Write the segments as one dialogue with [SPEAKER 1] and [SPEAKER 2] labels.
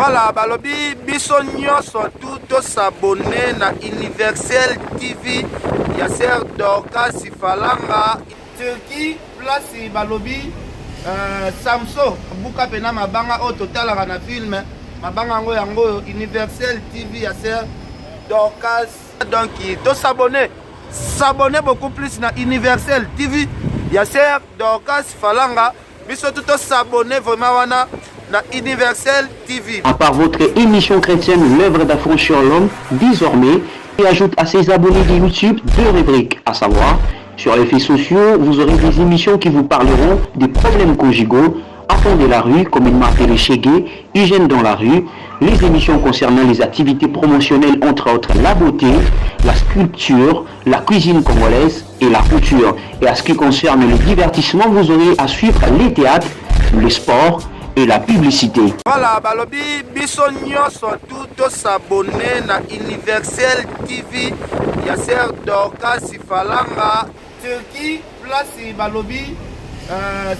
[SPEAKER 1] Voilà, balobi biso nyonso tout s'abonner na Universel TV ya Sœur Dorcas Falanga Turquie place balobi Samso buka pena mabanga o total na film mabanga yango Universel TV ya Sœur Dorcas. Donc to s'abonner beaucoup plus na Universel TV ya Sœur Dorcas Falanga biso tout s'abonner vraiment wana na Universel TV.
[SPEAKER 2] À part votre émission chrétienne, l'œuvre d'affranchir l'homme, désormais, il ajoute à ses abonnés de YouTube 2 rubriques, à savoir, sur les faits sociaux, vous aurez des émissions qui vous parleront des problèmes conjugaux, enfants de la rue, communément appelés chégués, hygiène dans la rue, les émissions concernant les activités promotionnelles, entre autres la beauté, la sculpture, la cuisine congolaise et la couture. Et à ce qui concerne le divertissement, vous aurez à suivre les théâtres, le sport, et la publicité.
[SPEAKER 1] Voilà, balobi biso nyonso tout s'abonner na Universel TV ya Sœur Dorcas Falanga Turquie place balobi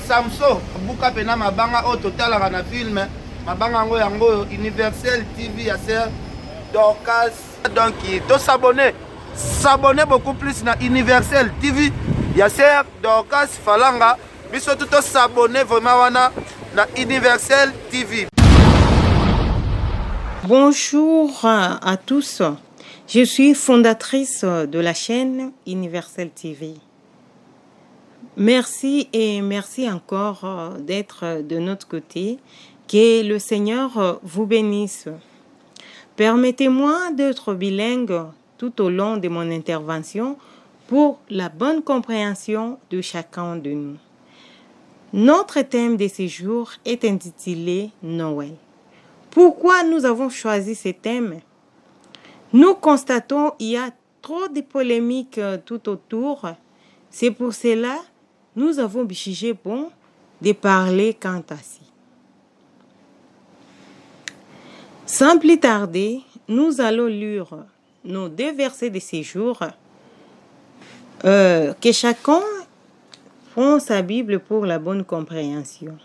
[SPEAKER 1] Samso buka pena mabanga o total na film mabanga yango Universel TV ya Sœur Dorcas. Donc to s'abonner beaucoup plus na Universel TV ya Sœur Dorcas Falanga biso tout s'abonner vraiment wana na Universel TV.
[SPEAKER 3] Bonjour à tous. Je suis fondatrice de la chaîne Universel TV. Merci et merci encore d'être de notre côté. Que le Seigneur vous bénisse. Permettez-moi d'être bilingue tout au long de mon intervention pour la bonne compréhension de chacun de nous. Notre thème de ce jour est intitulé Noël. Pourquoi nous avons choisi ce thème? Nous constatons qu'il y a trop de polémiques tout autour. C'est pour cela que nous avons jugé bon de parler quant à ci. Sans plus tarder, nous allons lire nos 2 versets de ce jour. Que chacun prend sa Bible pour la bonne compréhension.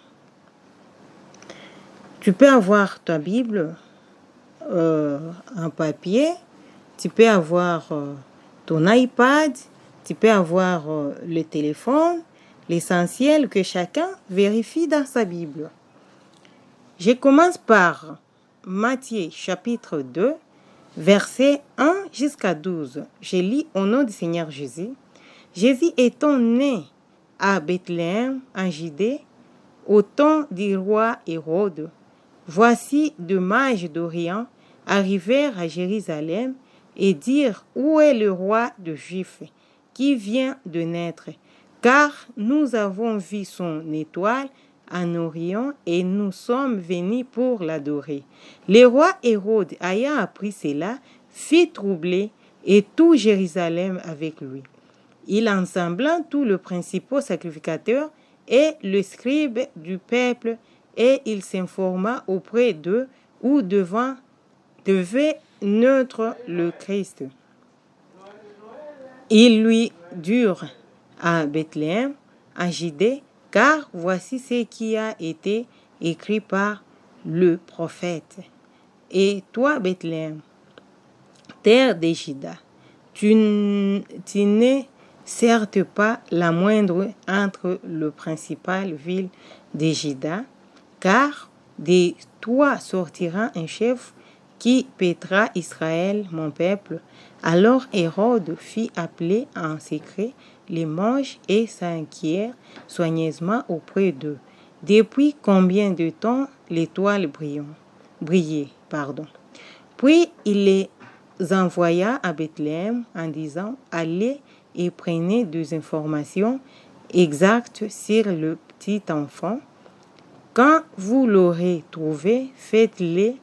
[SPEAKER 3] Tu peux avoir ta Bible en papier, tu peux avoir ton iPad, tu peux avoir le téléphone. L'essentiel que chacun vérifie dans sa Bible. Je commence par Matthieu chapitre 2, versets 1 jusqu'à 12. Je lis au nom du Seigneur Jésus. Jésus étant né à Bethléem, en Judée, au temps du roi Hérode, voici 2 mages d'Orient arrivèrent à Jérusalem et dirent: Où est le roi des Juifs qui vient de naître? Car nous avons vu son étoile en Orient et nous sommes venus pour l'adorer. Le roi Hérode, ayant appris cela, fut troublé et tout Jérusalem avec lui. Il ensembla tous les principaux sacrificateurs et les scribes du peuple, et il s'informa auprès d'eux où devait naître le Christ. Ils lui dirent: à Bethléem, en Judée, car voici ce qui a été écrit par le prophète. Et toi, Bethléem, terre de Juda, tu n'es certes pas la moindre entre les principales villes de Juda, car de toi sortira un chef qui paîtra Israël, mon peuple. Alors Hérode fit appeler en secret les mages et s'inquièrent soigneusement auprès d'eux. Depuis combien de temps l'étoile brillait. Puis il les envoya à Bethléem en disant: Allez et prenez des informations exactes sur le petit enfant. Quand vous l'aurez trouvé, faites-le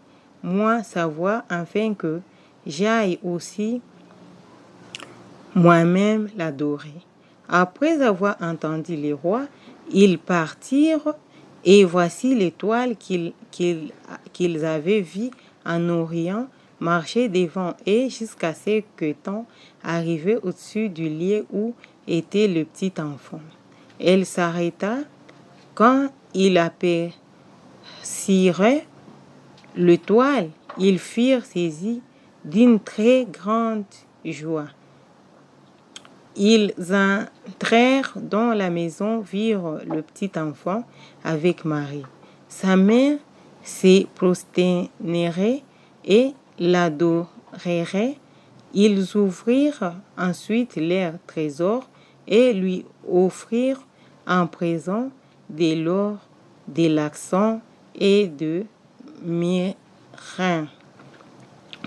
[SPEAKER 3] moi savoir, afin que j'aille aussi moi-même l'adorer. Après avoir entendu les rois, ils partirent, et voici l'étoile qu'ils avaient vue en Orient marcher devant eux jusqu'à ce que temps arrivé au-dessus du lieu où était le petit enfant. Elle s'arrêta quand il aperçut le toile, ils furent saisis d'une très grande joie. Ils entrèrent dans la maison, virent le petit enfant avec Marie. Sa mère se prosternerait et l'adorerait. Ils ouvrirent ensuite leur trésor et lui offrirent en présent de l'or, de l'accent et de myrrhe.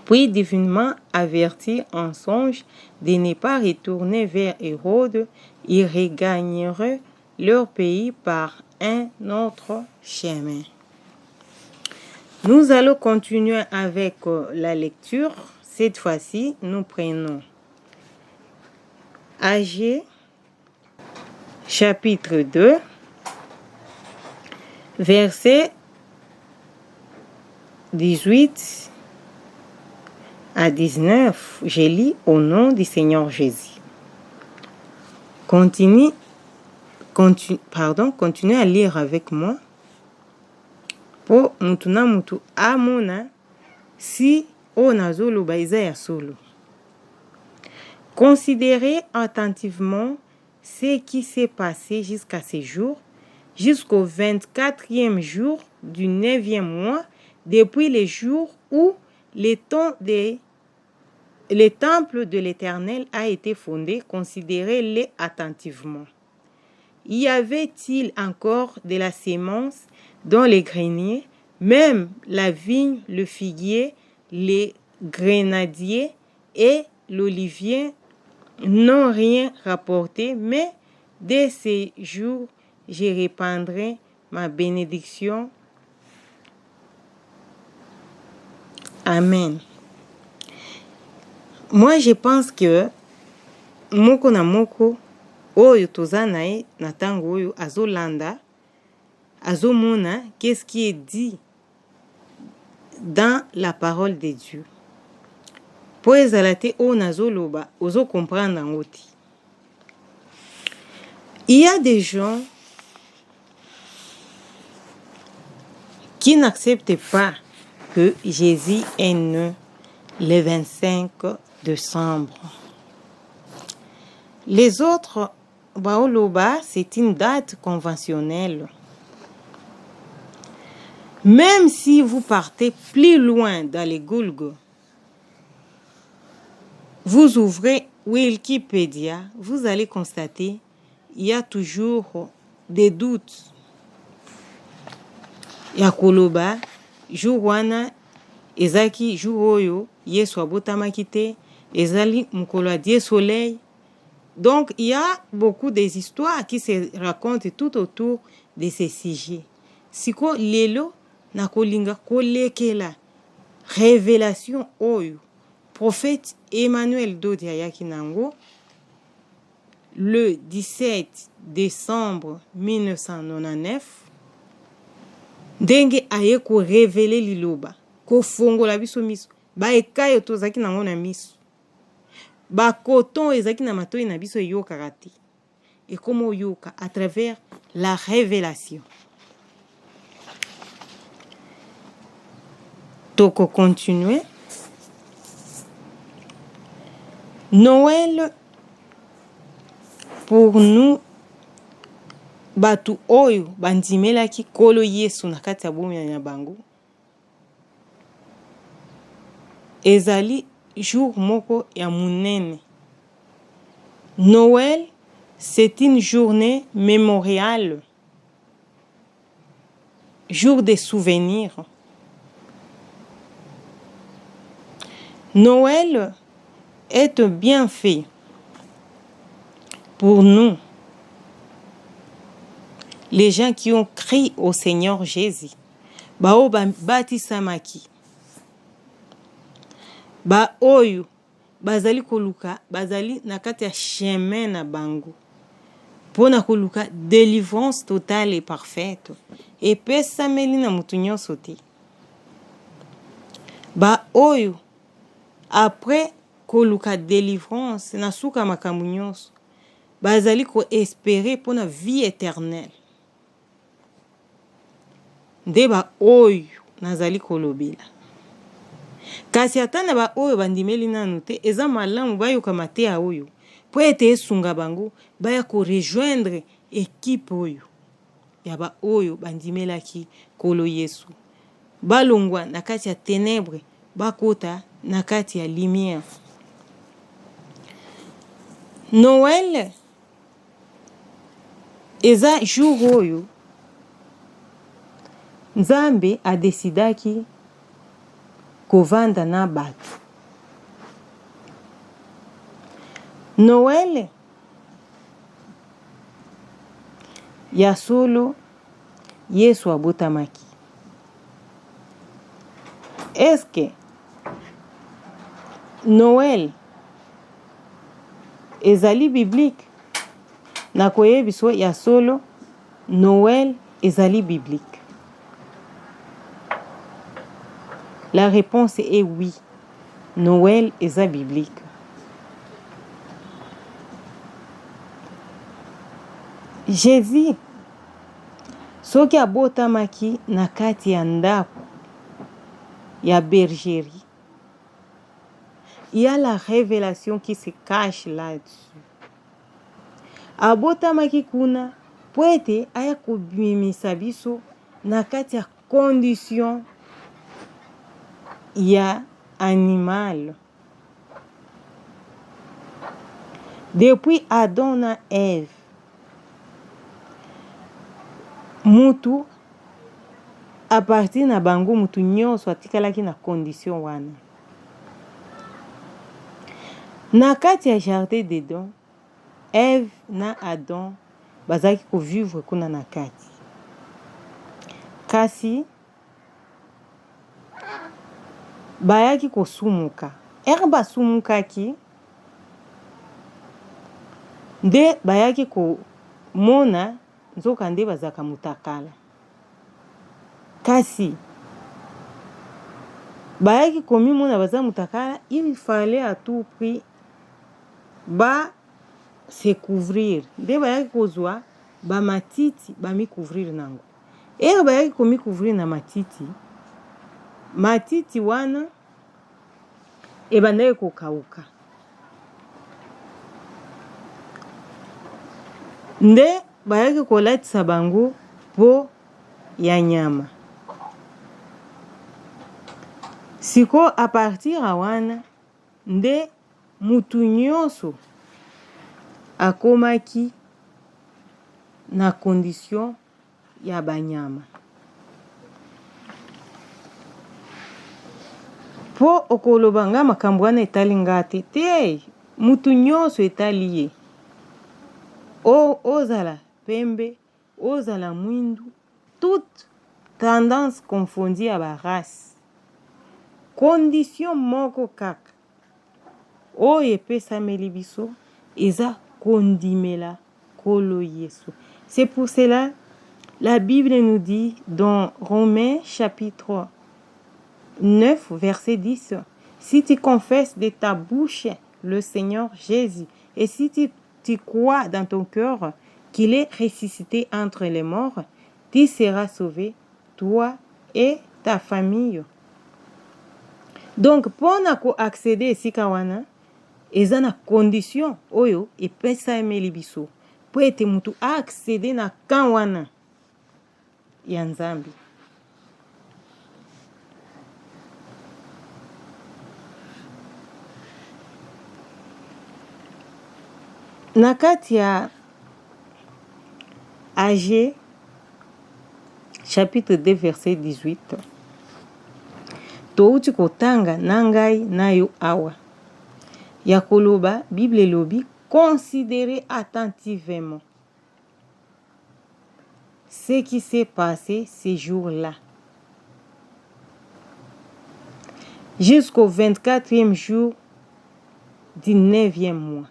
[SPEAKER 3] Puis, divinement avertis en songe de ne pas retourner vers Hérode, ils regagnèrent leur pays par un autre chemin. Nous allons continuer avec la lecture. Cette fois-ci, nous prenons Agé, chapitre 2, verset 18 à 19. Je lis au nom du Seigneur Jésus. Continuez à lire avec moi. Po mutu na mutu amona si onazoloba eza ya solo. Considérez attentivement ce qui s'est passé jusqu'à ce jour, jusqu'au 24e jour du 9e mois, depuis le jour où le temple de l'Éternel a été fondé. Considérez-le attentivement. Y avait-il encore de la sémence dans les greniers, même la vigne, le figuier, les grenadiers et l'olivier n'ont rien rapporté, mais dès ces jours, je répandrai ma bénédiction. Amen. Moi, je pense que moko na moko oyo toza na ye na tango oyo azolanda azomona qu'est-ce qui est dit dans la parole de Dieu. Po ezala te oyo nazoloba ozo comprendre yango te. Il y a des gens qui n'acceptent pas que Jésus est né le 25 décembre. Les autres, baoloba, c'est une date conventionnelle. Même si vous partez plus loin dans les Goulgos, vous ouvrez Wikipédia, vous allez constater il y a toujours des doutes. Ya koloba, jour wana, ezaki jour oyo, yesu abotamaki te, ezali mukolo ya die soleil. Donc, il y a beaucoup des histoires qui se racontent tout autour de ces sujets. Siko lelo na kolinga kolekela révélation oyo prophète Emmanuel Dodi ayaki nango le 17 décembre 1999 ndenge aye ko révéler liloba ko fongola biso miso ba ekayo tozaki nango na miso ba coton ezaki na matoi na biso yoka te et comment yoka à travers la révélation. Toko continuer. Noël pour nous batu oyo bandimelaki kolo Yesu na kati ya bomoi na bango ezali jour moko ya munene. Noël, c'est une journée mémoriale, jour des souvenirs. Noël est un bienfait pour nous, les gens qui ont crié au Seigneur Jésus. Bao batisamaki. Ba oyo bazali koluka bazali na kati ya chemin na bango pona koluka délivrance totale et parfaite et pesameli na mutu nyonso te. Ba oyo après koluka délivrance na suka makambo nyonso bazali ko espérer pona vie éternelle. Nde ba oyo nazali kolobela. Kasi ata na ba oyo bandimeli nanu te, eza malamu bayoka mateya oyo po ete esunga bango baya korejoindre ekipe oyo ya ba oyo bandimelaki Nkolo Yesu, balongwa na kati ya ténèbre bakota na kati ya lumière. Noël eza jour oyo Nzambe adesidaki kovanda na bato. Noël ya solo Yesu abotamaki. Est-ce que Noël ezali biblique? Na koyebiso ya solo Noël ezali biblique. La réponse est oui. Noël eza biblique. Jésus soki abotamaki na kati ya ndako ya bergerie, il y a la révélation qui se cache là-dessus. Abotamaki kuna po ete aya kobimisa biso na kati ya condition ya animal. Depuis Adam na Ève, mutu a partir na bango mutu nyonso atikalaki na condition wana. Na kati ya jardin d'Eden, Ève na Adam bazaki ko vivre kuna na kati. Kasi bayaki kosumuka. Basumukaki nde bayaki komona nzoka nde bazaka mutakala. Kasi bayaki komimona baza mutakala, il fallait à tout prix se couvrir. Nde bayaki kozwa ba matiti mi couvrir nango. Bayaki komi couvrir na matiti. Matiti wana ebandaki kokauka. Nde bayaki kolatisa bango po ya nyama. Siko a partir wana nde mutu nyonso akomaki na condition ya banyama. Po okoloba nga makambo wana etali nga te, mutu nyonso etali ye. Ozala pembe, ozala mwindu, toute tendance confondue à ba race. Condition moko kaka oyo epesameli biso eza kondimela Nkolo Yesu. C'est pour cela la Bible nous dit dans Romains chapitre 9 verset 10, si tu confesses de ta bouche le Seigneur Jésus et si tu crois dans ton cœur qu'il est ressuscité entre les morts, tu seras sauvé, toi et ta famille. Donc, pour accéder esika wana, eza na condition oyo epesa emeli biso. Po ete mutu accéder na kan wana ya Nzambi. Na kati ya Agé chapitre 2 verset 18, touti kotanga na ngai na yo awa ya koloba, Bible elobi, considérez attentivement ce qui s'est passé ces jours-là jusqu'au 24e jour du 9e mois.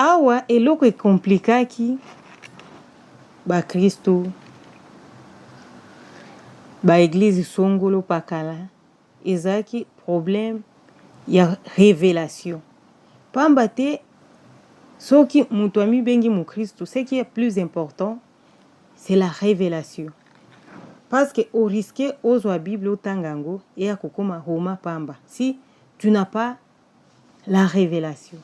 [SPEAKER 3] Awa eloko ekomplikaki ba Kristo, ba église songolo pakala, ezaki problème ya révélation. Pamba te Ce qui mutuami bengi mu Christ, ce qui est plus important, c'est la révélation. Parce que au risque ozwa Bible otangango et akokoma Roma pamba si tu n'as pas la révélation.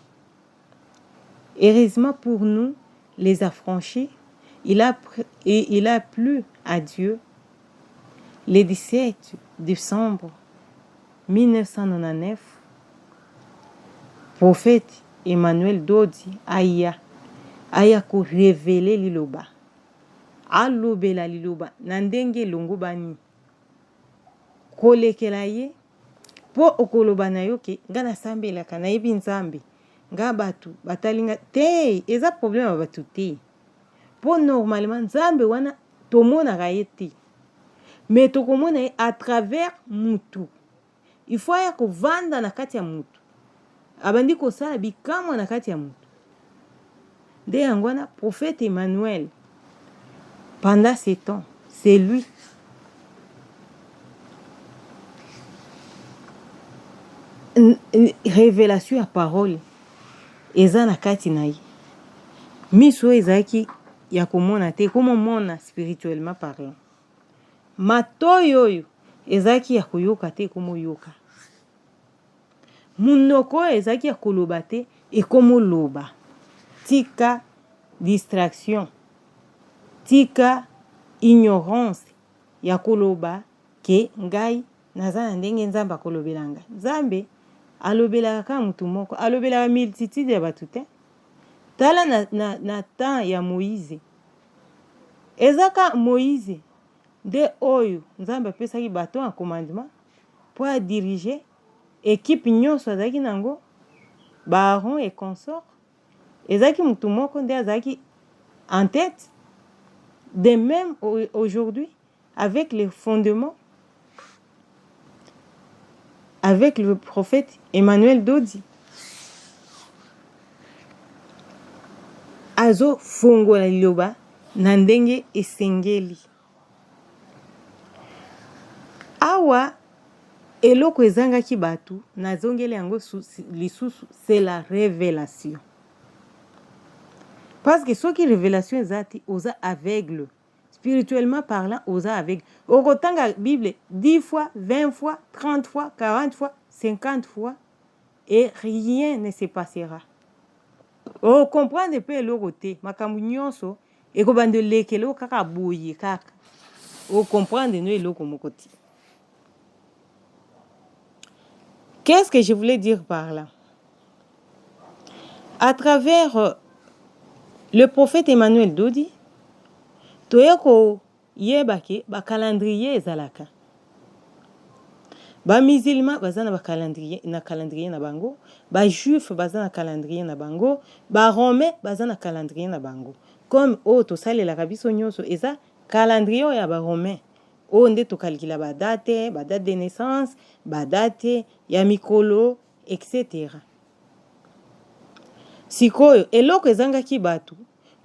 [SPEAKER 3] Heureusement pour nous, les affranchis, il a plu à Dieu le 17 décembre 1999, prophète Emmanuel Dodi aya ko révéler liloba. Alobela liloba nandenge longo bani kolekela ye po okoloba na yo ke ngana sambela kana yebi nzambe nga batu batalinga te eza problème batu te po normalement nzambe wana tomona ga yete mais tokomona ye à travers mutu il faut ya ko vanda na kati ya mutu abandi ko sala bikamwa na kati ya mutu de yangwana prophète Emmanuel. Pendant ces temps, c'est lui. Révélation à parole. Eza na kati na ye. Miso ezaki ya komona te comment mona spirituellement parlant. Matoyo ezaki ya koyoka te komo yoka. Munoko ezaki ya koloba te e komo loba. Tika distraction. Tika ignorance ya koloba ke ngai naza na ndenge nzambe akolobelanga. Nzambe alobelaka ka mutu moko, alobelaka multitude ya batu te. Tala na temps ya Moïse. Ezaka Moïse de oyo nzambe apesaki bato en commandement pour diriger équipe nyonso azaki nango Baron et consort. Ezaki mutu moko nde azaki en tête. De même aujourd'hui, avec les fondements, avec le prophète Emmanuel Dodi. Azo fongola liloba nandenge esengeli. Awa eloko ezanga ki batu nazongeli yango lisusu, c'est la révélation. Parce que ce qui révélation ezati oza aveugle. Spirituellement parlant, oza aveugle. Okotanga Bible 10 fois, 20 fois, 30 fois, 40 fois, 50 fois et rien ne se passera. O comprendre pe eloko te makambo nyonso ekobande lekelo kaka boye kaka. O comprendre no eloko moko te. Qu'est-ce que je voulais dire par là? À travers le prophète Emmanuel Dodi, toyako yebake ba calendrier ezalaka. Ba musulman bazana ba calendrier na bango, ba juif bazana calendrier na bango, ba romain bazana calendrier na bango. Comme to salela biso nyonso eza calendrier ya ba romain. Nde to calcula ba date de naissance, ba date ya mikolo, etc. Sikoyo eloko ezangaki batu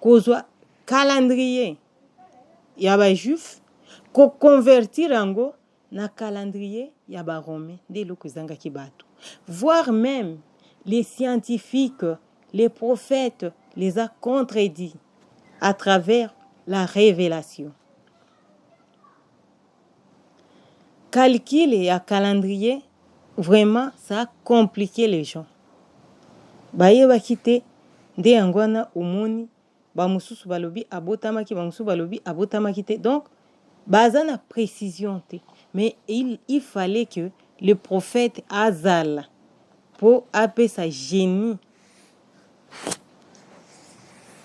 [SPEAKER 3] kozwa calendrier ya ba juif ko convertir yango na calendrier ya ba romain de eloko ezangaki batu. Voire même les scientifiques, les prophètes les a contredits à travers la révélation. Calcul et calendrier, vraiment ça a compliqué les gens. Baye bakite nde yangwana omoni ba mususu balobi abotamaki ba mususu balobi abotamaki te. Donc bazana précision te, mais il fallait que le prophète azala pour appeler sa génie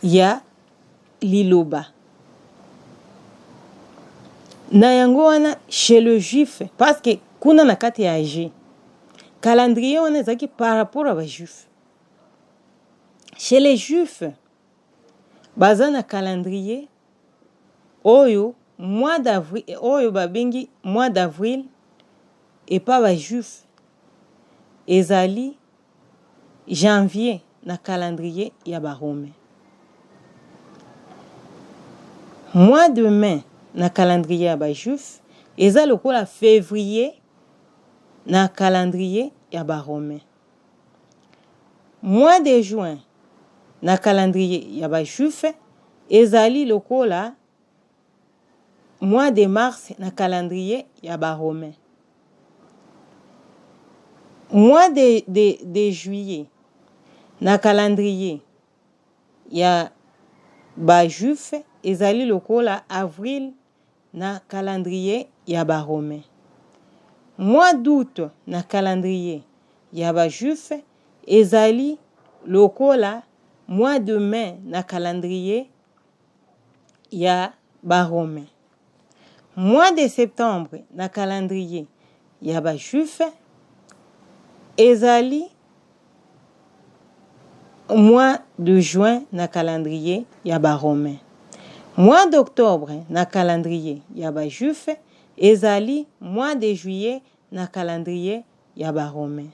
[SPEAKER 3] ya liloba na yango wana chez le juif, parce que kuna na kati ya age calendrier wana ezaki par rapport à ba juif. Chez les juifs, bazana calendrier oyo mois d'avril, oyo babengi mois d'avril et pas ba juif ezali janvier na calendrier ya ba romain. Mois de mai na calendrier ya ba juif eza lokola février na calendrier ya ba romain. Mois de juin na calendrier ya bajuif ezali lokola mois de mars na calendrier ya baromain. Mois de juillet na calendrier ya bajuif ezali lokola avril na calendrier ya baromain. Mois d'août na calendrier ya bajuif ezali lokola mois de mai na calendrier ya baromain. Mois de septembre na calendrier ya bajuif ezali mois de juin na calendrier ya baromain. Mois d'octobre na calendrier ya bajuif ezali mois de juillet na calendrier ya baromain.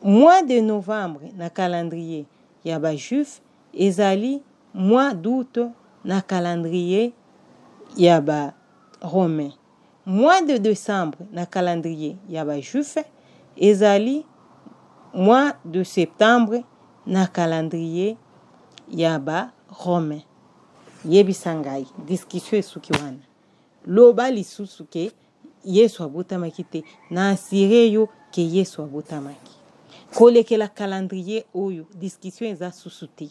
[SPEAKER 3] Mois de novembre na calendrier ya bajuif ezali mois d'août na calendrier ya baromain. Mois de décembre na calendrier ya bajuif ezali mois de septembre na calendrier ya baromain. Yebisa ngai discussion esuki wana loba lisusu ke Yesu abotamaki te na asire yo ke Yesu abotamaki kolekela calendrier oyo discussion eza susu te.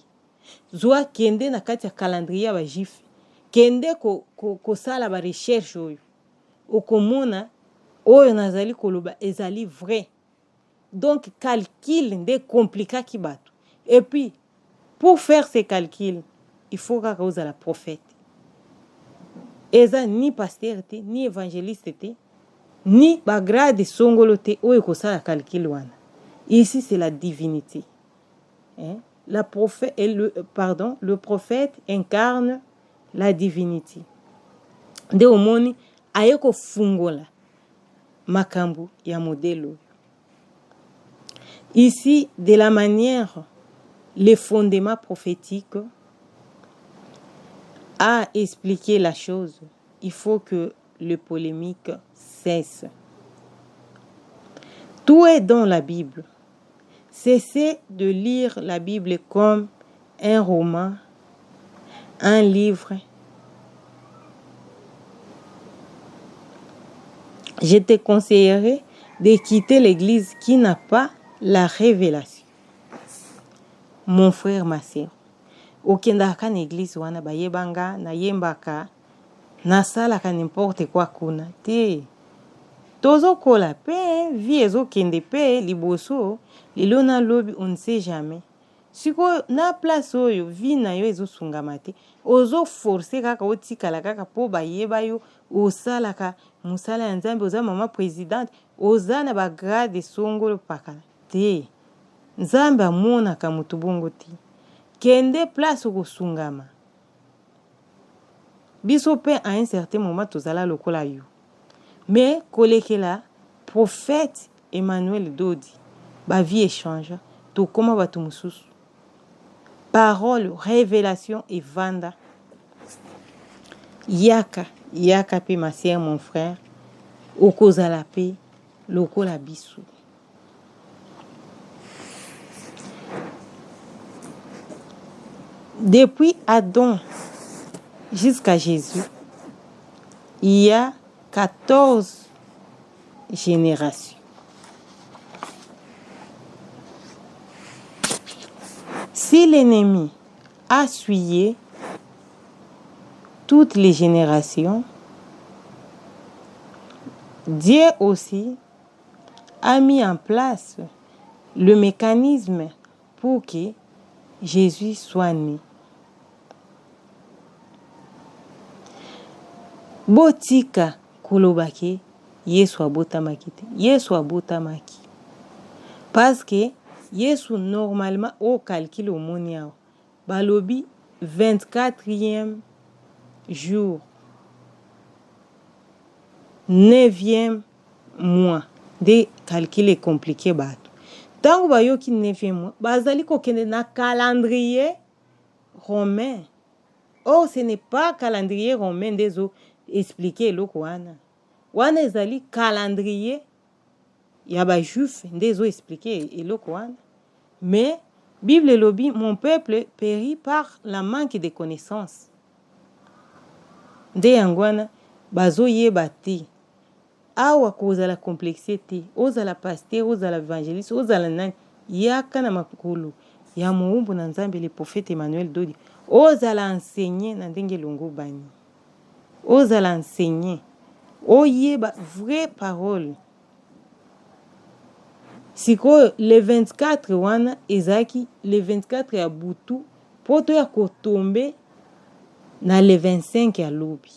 [SPEAKER 3] Zwa kende na kati ya calendrier ya bajuif kende kosala ba recherche oyo okomona oyo nazali koloba ezali vrai. Donc calcul nde complikaki bato. Et puis pour faire ces calculs il faut kaka ozala prophète. Eza ni pasteur te ni évangéliste te ni bagrade songolo te oyo kosala calcul wana. Ici c'est la divinité. Le prophète incarne la divinité. Nde omoni ayeko fungola makambo ya modèle. Ici, de la manière, les fondements prophétiques a expliqué la chose. Il faut que le polémique cesse. Tout est dans la Bible. Cessez de lire la Bible comme un roman, un livre. Je te conseillerais de quitter l'église qui n'a pas la révélation. Mon frère, ma sœur, okendaka na église wana bayebanga na yembaka na salaka n'importe quoi kuna te. Tozo kola pe vie ezokende pe liboso lelo na lobi on ne sait jamais. Siko na place oyo vie na yo ezosungama te. Ozo forcer kaka otikala kaka po bayeba yo osalaka musala ya Nzambe oza mama présidente oza na ba grade songolo pakala te. Nzambe amonaka mutu bongo te. Kende place okosungama. Biso pe à un certain moment tozala lokola yo. Mais kolekela prophète Emmanuel Dodi ba vie échange to koma batu mususu. Parole, révélation et vanda. Yaka pe ma sœur, mon frère. Okozala pe lokola bisu. Depuis Adam jusqu'à Jésus, il y a 14 générations. Si l'ennemi a essuyé toutes les générations, Dieu aussi a mis en place le mécanisme pour que Jésus soit né. Botika kolobaki Yesu abotamaki te. Yesu abotamaki. Parce que Yesu normalement au calcul au moniao. Balobi 24e jour. 9e mois. Des calculs compliqués bato. Tango bayoki 9e mois, bazali kokende na calendrier romain. Oh, ce n'est pas calendrier romain des eaux expliqué loko wana. Wana ezali calendrier ya ba juif des eaux expliqué eloko wana. Mais Bible elobi, mon peuple périt par la manque de connaissances. Nde yango wana bazoyeba te. Awa kozala complexité, ozala pasteur, ozala évangéliste, ozala nani, yaka na makolo ya moumbu na nzambe le prophète Emmanuel Dodi. Ozala enseigner na ndenge longo bani. Ozala enseigner. Oyeba vraie parole. Siko le 24 wana ezaki le 24 ya butu poto ya kotombe na le 25 ya lobi.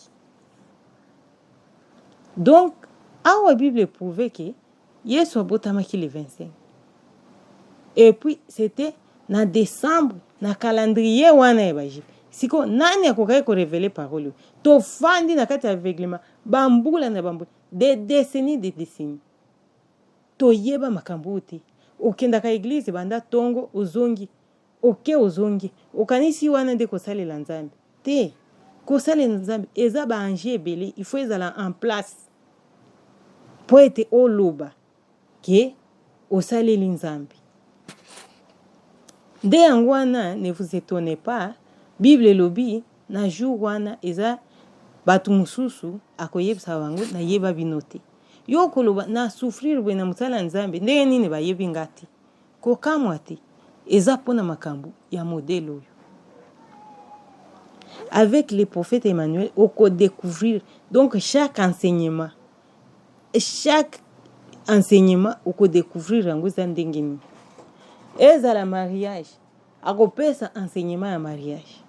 [SPEAKER 3] Donc awa Bible prouvait que Yesu abotamaki le 25. Et puis c'était na décembre na calendrier wana ya baji. Siko nani akokaki ko révéler parole. To fandi na kati aveuglement bambula na bambula des décennies. Toyeba makambo te. Okendaka église banda tongo ozongi. Oke ozongi. Okanisi wana nde kosalela nzambe. Te. Kosalela nzambe eza ba anje ebele, il faut ezala en place. Po ete oloba ke osaleli nzambe. Nde yango wana, ne vous étonnez pas, Bible elobi na jour wana eza batu mususu akoyebisa bango na yeba binote. Yo koloba na souffrir bwe na musala nzambe ndenge nini bayebi ngati kokamwa te eza pona makambo ya modèle oyo. Avec les prophètes Emmanuel oko découvrir donc chaque enseignement oko découvrir yango za ndenge nini. Ezala mariage akopesa enseignement ya mariage.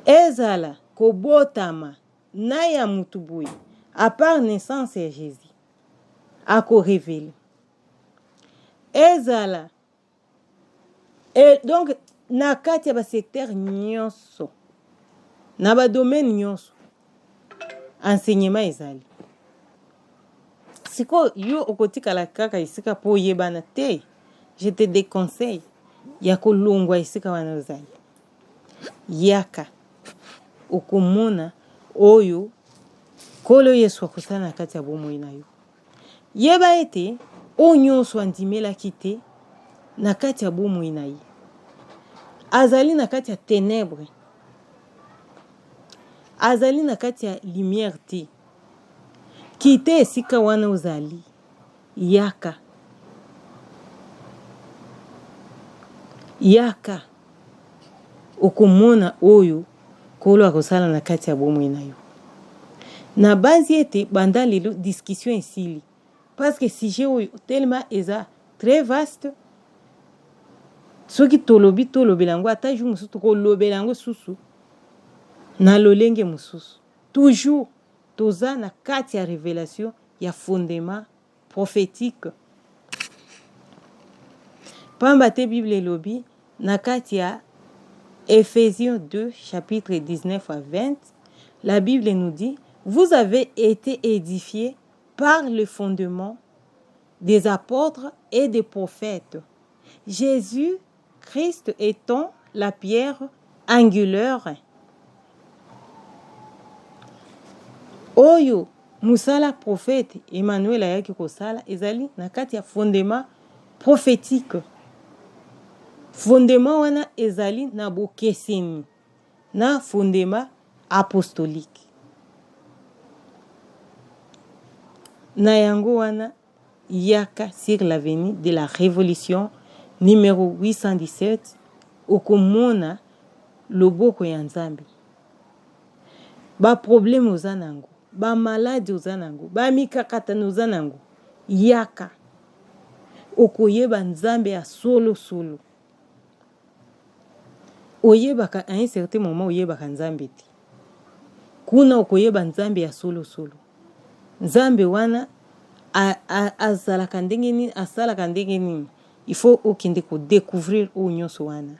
[SPEAKER 3] Ezala kobotama na ya mutubuyi à part naissance ya Jésus ako révélé. Ezala et donc na kati ya ba secteur nyonso na ba domaine nyonso enseignement ezali. Siko yo okotikala kaka isika po yebana te, je te déconseille ya kolongwa isika wana ozali. Yaka okomona oyo kolo Yesu akosala na kati ya bomoi na yo. Yeba ete o nyonso andimelaki te na kati ya bomoi na ye. Azali na kati ya ténèbre. Azali na kati ya lumière te. Kite esika wana ozali. Yaka. Yaka. Okomona oyo kolo akosala na kati ya bomoi na yo. Na base ete banda lelo discussion esili. Parce que sujet oyo tellement eza très vaste. Soki tolobi tolobelango ata jour mususu kolobelango susu na lolenge mususu. Toujours toza na kati ya révélation ya fondement prophétique. Pamba te Bible elobi na kati ya Ephésiens 2 chapitre 19 à 20, la Bible nous dit: vous avez été édifiés par le fondement des apôtres et des prophètes, Jésus-Christ étant la pierre angulaire. Oyo musala prophète Emmanuel ayaki kosala ezali na kati ya fondement prophétique. Fondement wana ezali na bokeseni na fondement apostolique. Na yango wana yaka sur l'avenue de la révolution numéro 817 okomona loboko ya Nzambe. Ba problème oza nango, ba maladie oza nango, ba mikakatano oza nango. Yaka okoyeba Nzambe ya solo. Oyebaka à un certain moment oyebaka Nzambe te. Kuna okoyeba Nzambe ya solo. Nzambe wana azalaka ndenge nini, asalaka ndenge nini. Il faut okende ko découvrir o nyonso wana.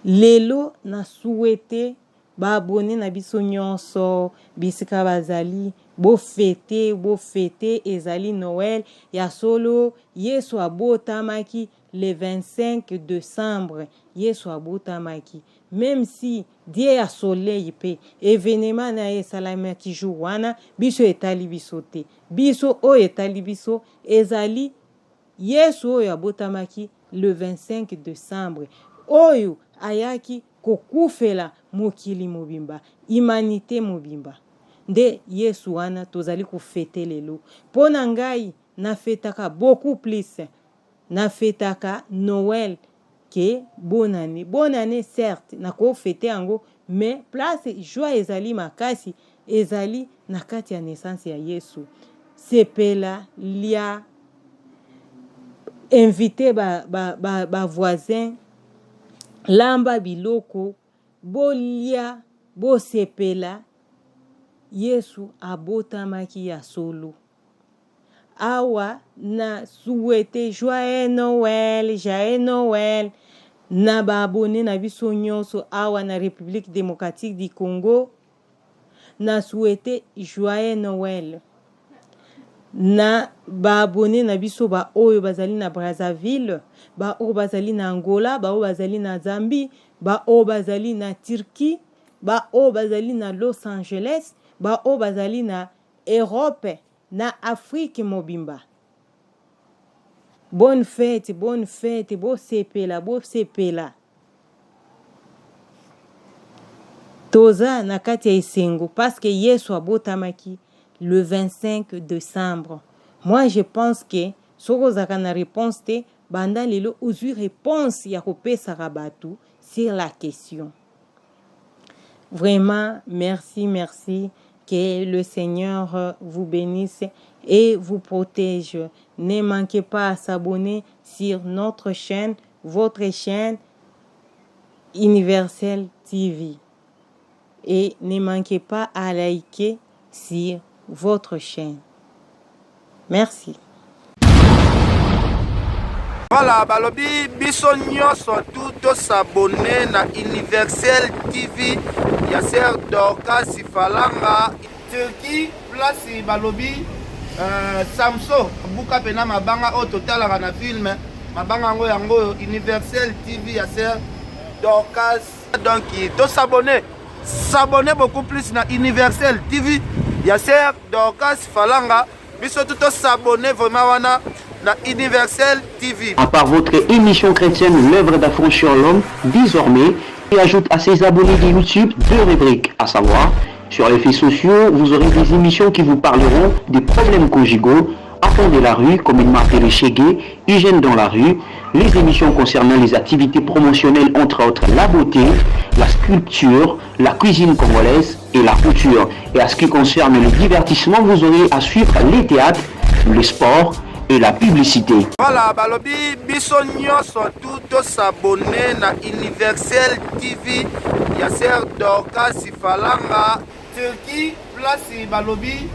[SPEAKER 3] Lelo na souhaité ba abonné na biso nyonso bisika bazali bo fêter ezali Noël ya solo. Yesu abotamaki le 25 décembre. Yesu abotamaki. Même si Dieu a soleil pe événement na esalamaki jour wana biso etali biso te. Biso o etali biso ezali Yesu oyo abotamaki le 25 décembre oyo ayaki kokufela mokili mobimba humanité mobimba nde Yesu wana tozali kofete lelo. Pona ngai nafetaka beaucoup plus, nafetaka Noël que bonne année. Bonne année certes nako fete yango, mais place joie ezali makasi ezali na kati ya naissance ya Yesu. Sepela lia invité ba voisin lamba biloko bolia bo sepela Yesu abotamaki ya solo. Awa na souhaité joyeux Noël na ba abonné na biso nyonso awa na République démocratique du Congo. Na souhaité joyeux Noël na ba abonné na biso ba oyo bazali na Brazzaville, ba oyo bazali na Angola, ba oyo bazali na Zambie, ba oyo bazali na Turquie, ba oyo bazali na Los Angeles, ba oyo bazali na Europe, na Afrique mobimba. Bonne fête, bo sepela. Toza na kati ya isengo parce que Yesu abotamaki le 25 décembre. Moi je pense que soko zaka na réponse te banda lelo uzui réponse ya kopesa rabatu sur la question. Vraiment merci. Que le Seigneur vous bénisse et vous protège. Ne manquez pas à s'abonner sur notre chaîne, votre chaîne Universel TV. Et ne manquez pas à liker sur votre chaîne. Merci.
[SPEAKER 1] Voilà, balobi biso nyonso tout s'abonner na Universel TV ya Sœur Dorcas Falanga Turquie place balobi Samso buka pena mabanga o totalaka na film mabanga yango Universel TV ya Sœur Dorcas. Donc s'abonner beaucoup plus na Universel TV ya Sœur Dorcas Falanga biso tout s'abonner vraiment wana na Universel TV.
[SPEAKER 2] À part votre émission chrétienne l'œuvre d'affranchir l'homme, désormais, et ajoute à ses abonnés de YouTube 2 rubriques, à savoir, sur les faits sociaux, vous aurez des émissions qui vous parleront des problèmes conjugaux, enfants de la rue, comme il marque le Chégué, hygiène dans la rue, les émissions concernant les activités promotionnelles, entre autres la beauté, la sculpture, la cuisine congolaise et la couture. Et à ce qui concerne le divertissement, vous aurez à suivre les théâtres, le sport, et la publicité.
[SPEAKER 1] Voilà, balobi biso nyonso tout s'abonner na Universel TV ya Sœur Dorcas Falanga Turquie place balobi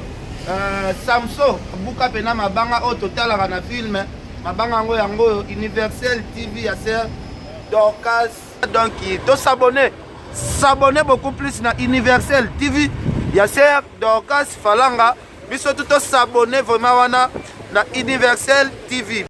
[SPEAKER 1] Samso buka pena mabanga o totalaka na film mabanga yango Universel TV ya Sœur Dorcas. Donc s'abonner beaucoup plus na Universel TV ya Sœur Dorcas Falanga biso tout s'abonner vraiment wana na Universel TV.